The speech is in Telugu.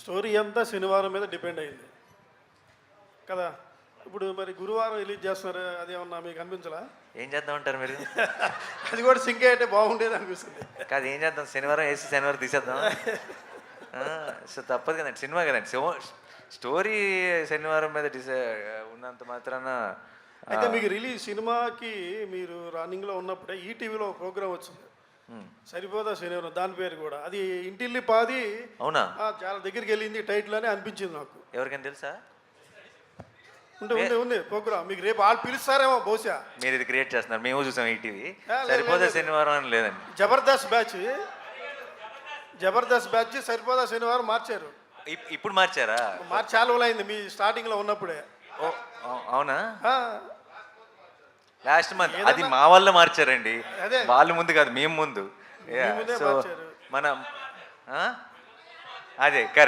స్టోరీ అంతా శనివారం మీద డిపెండ్ అయింది కదా. ఇప్పుడు మరి గురువారం రిలీజ్ చేస్తున్నారు, అదేమన్నా మీకు అనిపించలా? ఏం చేద్దామంటారు మీరు? అది కూడా సింక్ అయితే బాగుండేది అనిపిస్తుంది. కాదు, ఏం చేద్దాం, శనివారం వేసి శనివారం తీసేద్దాం. సో తప్పదు కదండి, సినిమా కదండి. స్టోరీ శనివారం మీద ఉన్నంత మాత్రాన. అయితే మీకు రిలీజ్ సినిమాకి మీరు రన్నింగ్లో ఉన్నప్పుడే ఈటీవీలో ఒక ప్రోగ్రామ్ వచ్చింది, సరిపోదా శనివారం, దాని పేరు కూడా అది ఇంటిల్లి పాది. అవునా? చాలా దగ్గరికి వెళ్ళింది టైటిల్ అని అనిపించింది నాకు. ఎవరికైనా తెలుసా? ఉంది ప్రోగ్రామ్, మీకు రేపు వాళ్ళు పిలుస్తారేమో బహుశా. మీరు ఇది క్రియేట్ చేస్తున్నారు, మేము చూసాం ఈటీవీ. సరిపోదా శనివారం అని లేదండి. జబర్దస్త్ బ్యాచ్ సరిపోదా శనివారం మార్చారు. ఇప్పుడు మార్చారా? మార్చి చాలా రోజులు అయింది, మీ స్టార్టింగ్ లో ఉన్నప్పుడే. అవునా? లాస్ట్ మంత్ అది మా వల్ల మార్చారండి. వాళ్ళు ముందు కాదు, మేము ముందు. సో మనం అదే కరెక్ట్.